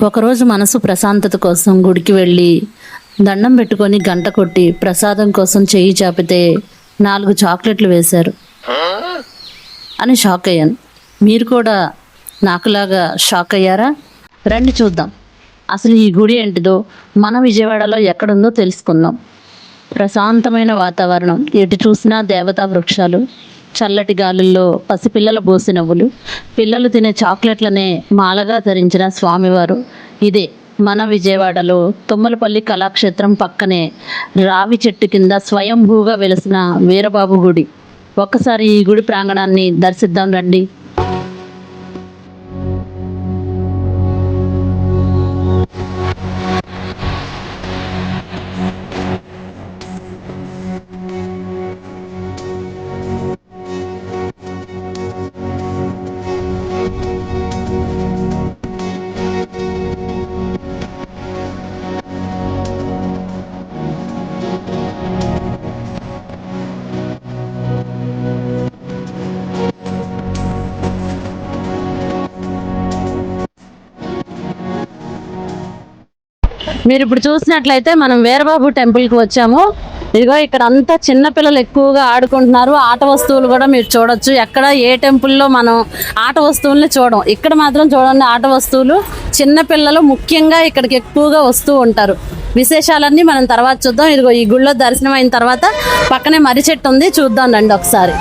ఒకరోజు మనసు ప్రశాంతత కోసం గుడికి వెళ్ళి దండం పెట్టుకొని గంట కొట్టి ప్రసాదం కోసం చెయ్యి చాపితే 4 చాక్లెట్లు వేశారు అని షాక్ అయ్యాను. మీరు కూడా నాకులాగా షాక్ అయ్యారా? రండి చూద్దాం అసలు ఈ గుడి ఏంటిదో, మన విజయవాడలో ఎక్కడుందో తెలుసుకుందాం. ప్రశాంతమైన వాతావరణం, ఎటు చూసినా దేవతా వృక్షాలు, చల్లటి గాలుల్లో పసిపిల్లల బోసి నవ్వులు, పిల్లలు తినే చాక్లెట్లనే మాలగా ధరించిన స్వామివారు. ఇదే మన విజయవాడలో తుమ్మలపల్లి కళాక్షేత్రం పక్కనే రావి చెట్టు కింద స్వయంభూగా వెలిసిన వీరబాబు గుడి. ఒక్కసారి ఈ గుడి ప్రాంగణాన్ని దర్శిద్దాం రండి. మీరు ఇప్పుడు చూసినట్లయితే మనం వీరబాబు టెంపుల్కి వచ్చాము. ఇదిగో ఇక్కడ అంతా చిన్నపిల్లలు ఎక్కువగా ఆడుకుంటున్నారు. ఆట వస్తువులు కూడా మీరు చూడొచ్చు. ఎక్కడ ఏ టెంపుల్లో మనం ఆట వస్తువుల్ని చూడం, ఇక్కడ మాత్రం చూడండి ఆట వస్తువులు. చిన్నపిల్లలు ముఖ్యంగా ఇక్కడికి ఎక్కువగా వస్తూ ఉంటారు. విశేషాలన్నీ మనం తర్వాత చూద్దాం. ఇదిగో ఈ గుళ్ళో దర్శనం అయిన తర్వాత పక్కనే మర్రి చెట్టు ఉంది, చూద్దాం రండి ఒకసారి.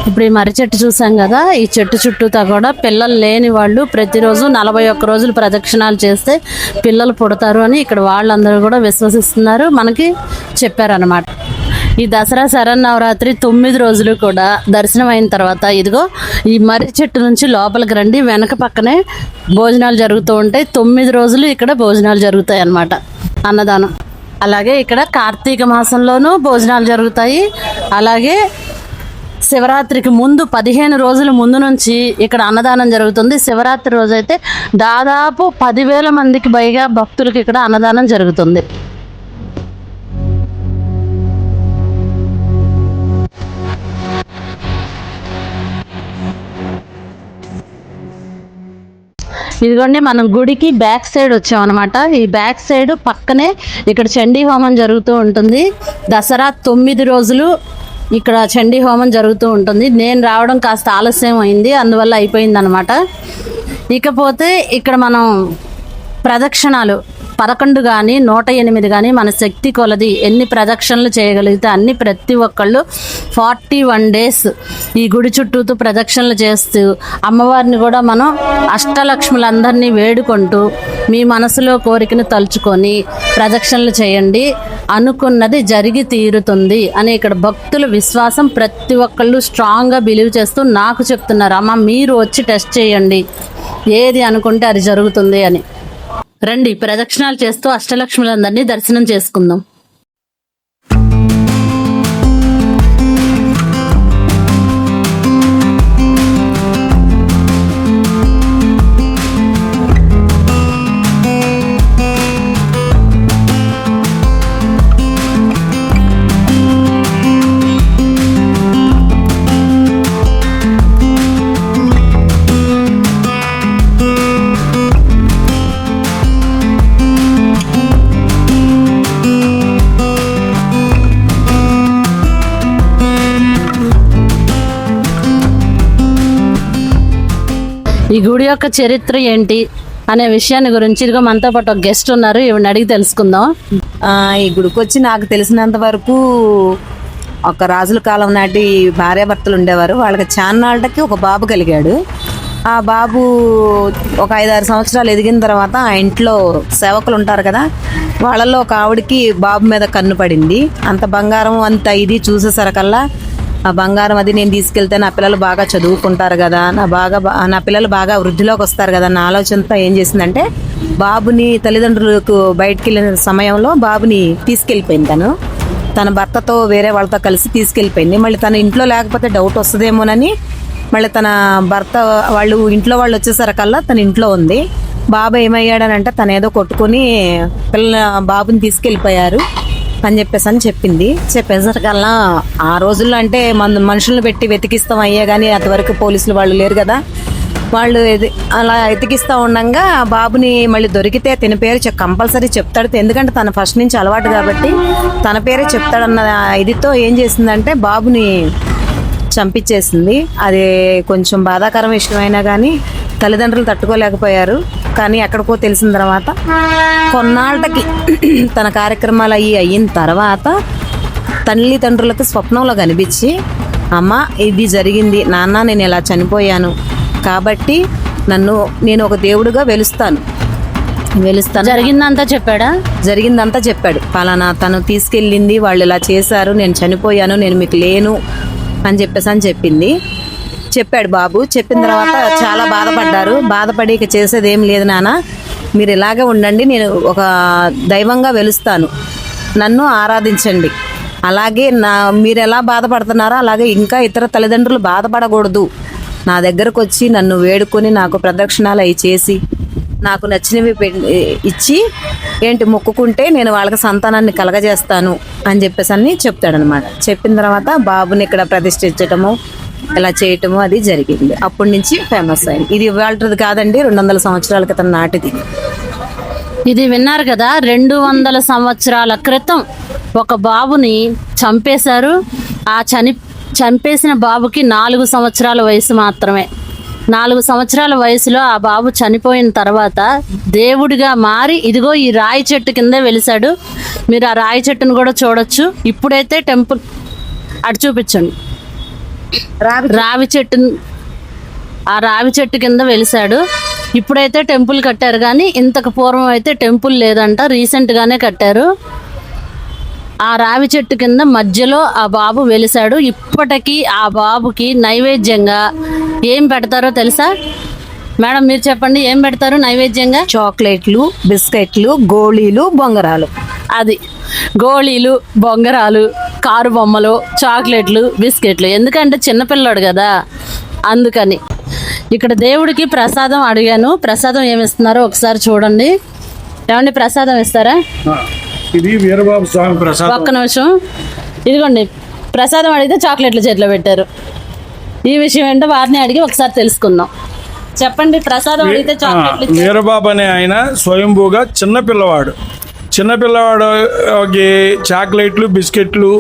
ఇప్పుడు ఈ మర్రి చెట్టు చూసాం కదా, ఈ చెట్టు చుట్టూతా కూడా పిల్లలు లేని వాళ్ళు ప్రతిరోజు 41 రోజులు ప్రదక్షిణాలు చేస్తే పిల్లలు పుడతారు అని ఇక్కడ వాళ్ళందరూ కూడా విశ్వసిస్తున్నారు, మనకి చెప్పారనమాట. ఈ దసరా శరన్నవరాత్రి 9 రోజులు కూడా దర్శనం అయిన తర్వాత ఇదిగో ఈ మర్రి చెట్టు నుంచి లోపలికి రండి. వెనక పక్కనే భోజనాలు జరుగుతూ ఉంటాయి. 9 రోజులు ఇక్కడ భోజనాలు జరుగుతాయి అన్నమాట, అన్నదానం. అలాగే ఇక్కడ కార్తీక మాసంలోనూ భోజనాలు జరుగుతాయి. అలాగే శివరాత్రికి ముందు 15 రోజుల ముందు నుంచి ఇక్కడ అన్నదానం జరుగుతుంది. శివరాత్రి రోజైతే దాదాపు 10,000 మందికి పైగా భక్తులకి ఇక్కడ అన్నదానం జరుగుతుంది. ఇదిగోండి మనం గుడికి బ్యాక్ సైడ్ వచ్చామన్నమాట. ఈ బ్యాక్ సైడ్ పక్కనే ఇక్కడ చండీ హోమం జరుగుతూ ఉంటుంది. దసరా 9 రోజులు ఇక్కడ చండీ హోమం జరుగుతూ ఉంటుంది. నేను రావడం కాస్త ఆలస్యం అయింది, అందువల్ల అయిపోయింది అనమాట. ఇకపోతే ఇక్కడ మనం ప్రదక్షిణాలు 11 కానీ 108 కానీ మన శక్తి కొలది ఎన్ని ప్రదక్షిణలు చేయగలిగితే అన్ని, ప్రతి ఒక్కళ్ళు 41 డేస్ ఈ గుడి చుట్టూతో ప్రదక్షిణలు చేస్తూ అమ్మవారిని కూడా మనం అష్టలక్ష్ములందరినీ వేడుకుంటూ మీ మనసులో కోరికను తలుచుకొని ప్రదక్షిణలు చేయండి, అనుకున్నది జరిగి తీరుతుంది అని ఇక్కడ భక్తుల విశ్వాసం. ప్రతి ఒక్కళ్ళు స్ట్రాంగ్గా బిలీవ్ చేస్తూ నాకు చెప్తున్నారు, అమ్మ మీరు వచ్చి టెస్ట్ చేయండి, ఏది అనుకుంటే అది జరుగుతుంది అని. రండి ప్రదక్షిణాలు చేస్తూ అష్టలక్ష్ములందరినీ దర్శనం చేసుకుందాం. ఈ గుడి యొక్క చరిత్ర ఏంటి అనే విషయాన్ని గురించి ఇదిగో మనతో పాటు ఒక గెస్ట్ ఉన్నారు, ఇవన్నీ అడిగి తెలుసుకుందాం. ఈ గుడికి వచ్చి నాకు తెలిసినంత వరకు ఒక రాజుల కాలం నాటి భార్యాభర్తలు ఉండేవారు. వాళ్ళకి చాన్నాళ్ళకి ఒక బాబు కలిగాడు. ఆ బాబు ఒక 5-6 సంవత్సరాలు ఎదిగిన తర్వాత ఆ ఇంట్లో సేవకులు ఉంటారు కదా, వాళ్ళల్లో ఒక ఆవిడకి బాబు మీద కన్ను పడింది. అంత బంగారం అంత ఇది చూసేసరికల్లా ఆ బంగారం అది నేను తీసుకెళ్తే నా పిల్లలు బాగా చదువుకుంటారు కదా, నా పిల్లలు బాగా వృద్ధిలోకి వస్తారు కదా అన్న ఆలోచనతో ఏం చేసిందంటే బాబుని తల్లిదండ్రులకు బయటికి వెళ్ళిన సమయంలో బాబుని తీసుకెళ్ళిపోయింది. తన భర్తతో వేరే వాళ్ళతో కలిసి తీసుకెళ్ళిపోయింది. మళ్ళీ తన ఇంట్లో లేకపోతే డౌట్ వస్తుందేమోనని మళ్ళీ తన భర్త వాళ్ళు ఇంట్లో వాళ్ళు వచ్చేసరికల్లా తన ఇంట్లో ఉంది. బాబు ఏమయ్యాడనంటే తను ఏదో కొట్టుకుని బాబుని తీసుకెళ్ళిపోయారు అని చెప్పింది. చెప్పేసరికల్లా ఆ రోజుల్లో అంటే మనుషులను పెట్టి వెతికిస్తాం అయ్యే కానీ అంతవరకు పోలీసులు వాళ్ళు లేరు కదా, వాళ్ళు అలా వెతికిస్తూ ఉండగా బాబుని మళ్ళీ దొరికితే తన పేరు కంపల్సరీ చెప్తాడు, ఎందుకంటే తన ఫస్ట్ నుంచి అలవాటు కాబట్టి తన పేరే చెప్తాడన్న ఇదితో ఏం చేసిందంటే బాబుని చంపించేసింది. అది కొంచెం బాధాకరం విషయమైనా కానీ తల్లిదండ్రులు తట్టుకోలేకపోయారు. కానీ ఎక్కడికో తెలిసిన తర్వాత కొన్నాళ్ళకి తన కార్యక్రమాలు అయిన తర్వాత తల్లిదండ్రులకు స్వప్నంలో కనిపించి, అమ్మ ఇది జరిగింది నాన్న, నేను ఇలా చనిపోయాను కాబట్టి నేను ఒక దేవుడిగా వెలుస్తాను. జరిగిందంతా చెప్పాడు. పలానా తను తీసుకెళ్ళింది, వాళ్ళు ఇలా చేశారు, నేను చనిపోయాను, నేను మీకు లేను అని చెప్పాడు బాబు. చెప్పిన తర్వాత చాలా బాధపడి ఇక చేసేది ఏం లేదు నాన్న, మీరు ఇలాగే ఉండండి, నేను ఒక దైవంగా వెలుస్తాను, నన్ను ఆరాధించండి, అలాగే మీరు ఎలా బాధపడుతున్నారో అలాగే ఇంకా ఇతర తల్లిదండ్రులు బాధపడకూడదు, నా దగ్గరకు వచ్చి నన్ను వేడుకొని నాకు ప్రదక్షిణాలు అవి చేసి నాకు నచ్చినవి ఇచ్చి మొక్కుకుంటే నేను వాళ్ళకి సంతానాన్ని కలగజేస్తాను అని చెప్తాడనమాట. చెప్పిన తర్వాత బాబుని ఇక్కడ ప్రతిష్ఠించటము ఇలా చేయటము అది జరిగింది. అప్పటి నుంచి ఫేమస్ అయింది. ఇది ఇవాళది కాదండి, 200 సంవత్సరాల క్రితం నాటిది. ఇది విన్నారు కదా, 200 సంవత్సరాల క్రితం ఒక బాబుని చంపేశారు. ఆ చంపేసిన బాబుకి 4 సంవత్సరాల వయసు మాత్రమే. 4 సంవత్సరాల వయసులో ఆ బాబు చనిపోయిన తర్వాత దేవుడిగా మారి ఇదిగో ఈ రాయి చెట్టు కింద వెలిసాడు. మీరు ఆ రాయి చెట్టును కూడా చూడొచ్చు. ఇప్పుడైతే టెంపుల్ అటు చూపించండి. ఆ రావి చెట్టు కింద వెలిసాడు. ఇప్పుడైతే టెంపుల్ కట్టారు, కానీ ఇంతకు పూర్వం అయితే టెంపుల్ లేదంట, రీసెంట్గానే కట్టారు. ఆ రావి చెట్టు కింద మధ్యలో ఆ బాబు వెలిసాడు. ఇప్పటికీ ఆ బాబుకి నైవేద్యంగా ఏం పెడతారో తెలుసా మేడం? మీరు చెప్పండి, ఏం పెడతారు నైవేద్యంగా? చాక్లెట్లు, బిస్కెట్లు, గోళీలు, బొంగరాలు. అది గోళీలు, బొంగరాలు, కారు బొమ్మలు, చాక్లెట్లు, బిస్కెట్లు. ఎందుకంటే చిన్నపిల్లాడు కదా, అందుకని. ఇక్కడ దేవుడికి ప్రసాదం అడిగాను. ప్రసాదం ఏమి ఇస్తున్నారో ఒకసారి చూడండి. ఏమండి, ప్రసాదం ఇస్తారా? ఇది వీరబాబు స్వామి ప్రసాదం. ఒక్క నిమిషం, ఇదిగోండి ప్రసాదం అడిగితే చాక్లెట్లు చేతిలో పెట్టారు. ఈ విషయం ఏంటో వారిని అడిగి ఒకసారి తెలుసుకుందాం. చెప్పండి, ప్రసాదం అడిగితే చాక్లెట్లు. వీరబాబు అనే ఆయన స్వయంభూగా చిన్నపిల్లవాడికి చాక్లెట్లు, బిస్కెట్లు,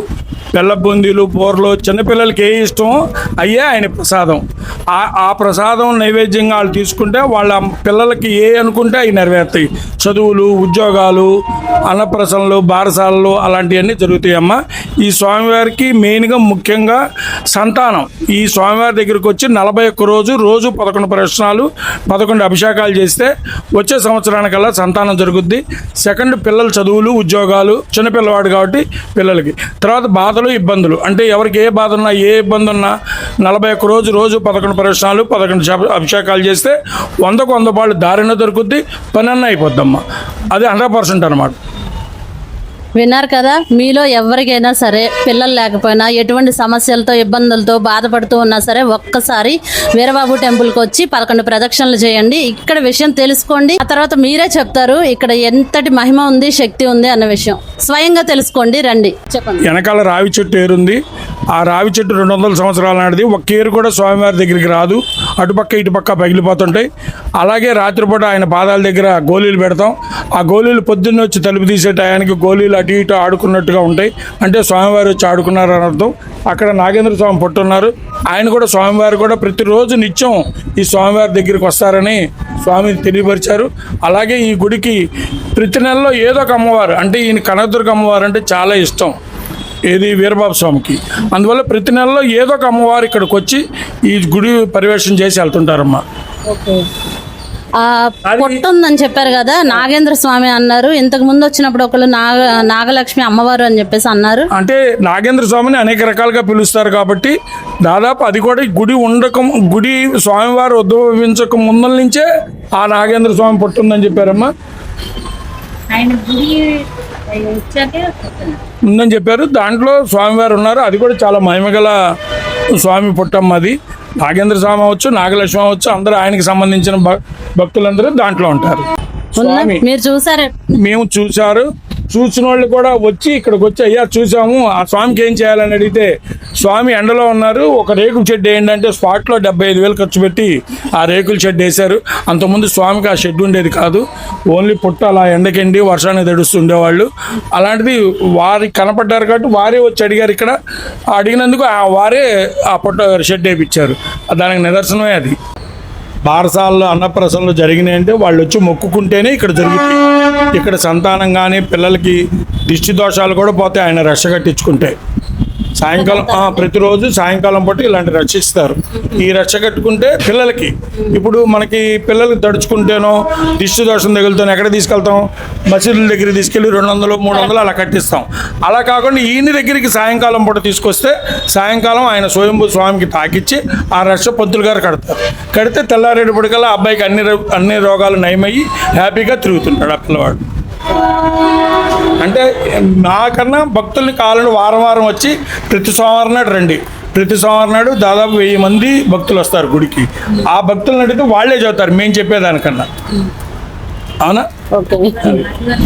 బెల్ల బూందీలు, పూరలు చిన్నపిల్లలకి ఏ ఇష్టమో అయ్యే ఆయన ప్రసాదం. ఆ ప్రసాదం నైవేద్యంగా వాళ్ళు తీసుకుంటే వాళ్ళ పిల్లలకి ఏ అనుకుంటే అవి నెరవేరుతాయి. చదువులు, ఉద్యోగాలు, అన్నప్రసనలు, బారసాలలు అలాంటివన్నీ జరుగుతాయమ్మా. ఈ స్వామివారికి మెయిన్గా ముఖ్యంగా సంతానం. ఈ స్వామివారి దగ్గరికి వచ్చి 41 రోజు 11 ప్రదక్షిణాలు, 11 అభిషేకాలు చేస్తే వచ్చే సంవత్సరానికల్లా సంతానం జరుగుద్ది. సెకండ్, పిల్లల చదువులు, ఉద్యోగాలు, చిన్నపిల్లవాడు కాబట్టి పిల్లలకి. తర్వాత బాధలు, ఇబ్బందులు, అంటే ఎవరికి ఏ బాధ ఉన్నా ఏ ఇబ్బంది ఉన్నా 41 రోజు 11 ప్రదక్షిణాలు, 11 అభిషేకాలు చేస్తే 100కు 100 పాళ్ళు దారిన దొరుకుద్ది, పని అన్న అయిపోద్దమ్మా. అది 100% అనమాట. విన్నారు కదా, మీలో ఎవరికైనా సరే పిల్లలు లేకపోయినా ఎటువంటి సమస్యలతో ఇబ్బందులతో బాధపడుతూ ఉన్నా సరే ఒక్కసారి వీరబాబు టెంపుల్కి వచ్చి 11 ప్రదక్షిణలు చేయండి. ఇక్కడ విషయం తెలుసుకోండి. ఆ తర్వాత మీరే చెప్తారు ఇక్కడ ఎంతటి మహిమ ఉంది, శక్తి ఉంది అన్న విషయం స్వయంగా తెలుసుకోండి. రండి, చెప్పండి. వెనకాల రావి చెట్టు ఏరుంది. ఆ రావి చెట్టు 200 సంవత్సరాల నాటిది. ఒక్క ఏరు కూడా స్వామివారి దగ్గరికి రాదు, అటుపక్క ఇటుపక్క పగిలిపోతుంటాయి. అలాగే రాత్రిపూట ఆయన పాదాల దగ్గర గోళీలు పెడతాం. ఆ గోళీలు పొద్దున్న వచ్చి తలుపు తీసే టయానికి గోళీలు అటు ఇటు ఆడుకున్నట్టుగా ఉంటాయి. అంటే స్వామివారు వచ్చి ఆడుకున్నారు అని అర్థం. అక్కడ నాగేంద్ర స్వామి పుట్టున్నారు. ఆయన కూడా స్వామివారు కూడా ప్రతిరోజు నిత్యం ఈ స్వామివారి దగ్గరికి వస్తారని స్వామి తెలియపరిచారు. అలాగే ఈ గుడికి ప్రతి నెలలో ఏదో ఒక అమ్మవారు, అంటే ఈయన కనకదుర్గ అమ్మవారు అంటే చాలా ఇష్టం, ఏది వీరబాబు స్వామికి. అందువల్ల ప్రతి నెలలో ఏదో ఒక అమ్మవారు ఇక్కడికి వచ్చి ఈ గుడి పర్యవేక్షణ చేసి వెళ్తుంటారమ్మా. ఆ పొట్ట ఉందని చెప్పారు కదా, నాగేంద్ర స్వామి అన్నారు. ఇంతకు ముందు వచ్చినప్పుడు ఒకళ్ళు నాగలక్ష్మి అమ్మవారు అని చెప్పేసి అన్నారు. అంటే నాగేంద్ర స్వామిని అనేక రకాలుగా పిలుస్తారు కాబట్టి దాదాపు అది కూడా గుడి స్వామివారు ఉద్భవించక ముందల నుంచే ఆ నాగేంద్ర స్వామి పుట్టిందని చెప్పారమ్మా. ఉందని చెప్పారు. దాంట్లో స్వామివారు ఉన్నారు. అది కూడా చాలా మహిమగల స్వామి పుట్టమ్మ. అది నాగేంద్ర స్వామి అవచ్చు, నాగలక్ష్మి అవచ్చు, అందరూ ఆయనకి సంబంధించిన భక్తులందరూ దాంట్లో ఉంటారు. స్వామి మీరు చూసారు? మేము చూసిన వాళ్ళు కూడా వచ్చి ఇక్కడికి వచ్చి అయ్యా చూసాము, ఆ స్వామికి ఏం చేయాలని అడిగితే స్వామి ఎండలో ఉన్నారు, ఒక రేకుల షెడ్ వేయండి అంటే స్పాట్లో 75,000 ఖర్చు పెట్టి ఆ రేకుల షెడ్ వేశారు. అంతకుముందు స్వామికి ఆ షెడ్ ఉండేది కాదు, ఓన్లీ పుట్ట అలా ఎండకెండి వర్షాన్ని తడుస్తూ ఉండేవాళ్ళు. అలాంటిది వారికి కనపడ్డారు కాబట్టి వారే వచ్చి అడిగారు. ఇక్కడ అడిగినందుకు వారే ఆ పుట్ట షెడ్ వేయించారు. దానికి నిదర్శనమే అది. బారసాలలో అన్నప్రసనలు జరిగినాయంటే వాళ్ళు వచ్చి మొక్కుకుంటేనే ఇక్కడ జరుగుతాయి. ఇక్కడ సంతానం కానీ పిల్లలకి దిష్టి దోషాలు కూడా పోతాయి ఆయన రక్ష కట్టించుకుంటే. సాయంకాలం ప్రతిరోజు సాయంకాలం పూట ఇలాంటి రక్షిస్తారు. ఈ రక్ష కట్టుకుంటే పిల్లలకి, ఇప్పుడు మనకి పిల్లలకి తడుచుకుంటేనో దిష్టి దోషం తగులుతానో ఎక్కడ తీసుకెళ్తాం, మసీదుల దగ్గర తీసుకెళ్ళి 200, 300 అలా కట్టిస్తాం. అలా కాకుండా ఈయన దగ్గరికి సాయంకాలం పూట తీసుకొస్తే సాయంకాలం ఆయన స్వయంభూ స్వామికి తాకిచ్చి ఆ రక్ష పంతులు గారు కడితే తెల్లారేటప్పటికల్లా అబ్బాయికి అన్ని రోగాలు నయమయ్యి హ్యాపీగా తిరుగుతుంటాడు ఆ పిల్లవాడు. అంటే నాకన్నా భక్తుల్ని కావాలని వారం వచ్చి ప్రతి సోమవారం నాడు రండి. ప్రతి సోమవారం నాడు దాదాపు 1000 మంది భక్తులు వస్తారు గుడికి. ఆ భక్తులను అడిగితే వాళ్ళే చదువుతారు మేము చెప్పేదానికన్నా. అవునా? ఓకే,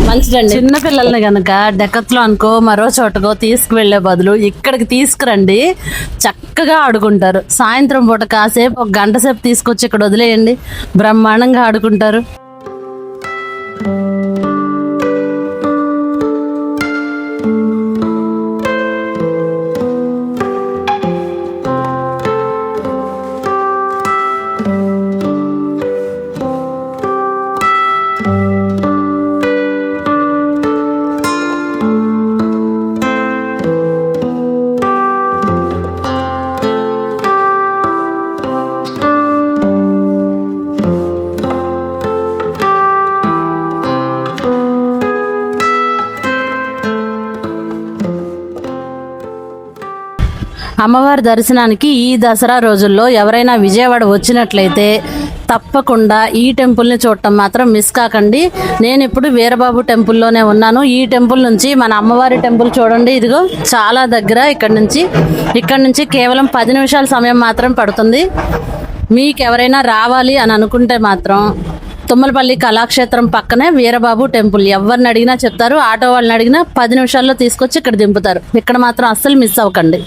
మంచిదండి. చిన్న పిల్లల్ని కనుక డెక్కత్లో అనుకో మరో చోటకో తీసుకువెళ్లే బదులు ఇక్కడికి తీసుకురండి, చక్కగా ఆడుకుంటారు. సాయంత్రం పూట కాసేపు 1 గంట సేపు తీసుకొచ్చి ఇక్కడ వదిలేయండి, బ్రహ్మాండంగా ఆడుకుంటారు. అమ్మవారి దర్శనానికి ఈ దసరా రోజుల్లో ఎవరైనా విజయవాడ వచ్చినట్లయితే తప్పకుండా ఈ టెంపుల్ని చూడటం మాత్రం మిస్ కాకండి. నేను ఇప్పుడు వీరబాబు టెంపుల్లోనే ఉన్నాను. ఈ టెంపుల్ నుంచి మన అమ్మవారి టెంపుల్ చూడండి, ఇదిగో చాలా దగ్గర. ఇక్కడ నుంచి కేవలం 10 నిమిషాల సమయం మాత్రం పడుతుంది. మీకు ఎవరైనా రావాలి అని అనుకుంటే మాత్రం తుమ్మలపల్లి కళాక్షేత్రం పక్కనే వీరబాబు టెంపుల్. ఎవరిని అడిగినా చెప్తారు, ఆటో వాళ్ళని అడిగినా 10 నిమిషాల్లో తీసుకొచ్చి ఇక్కడ దింపుతారు. ఇక్కడ మాత్రం అస్సలు మిస్ అవ్వకండి.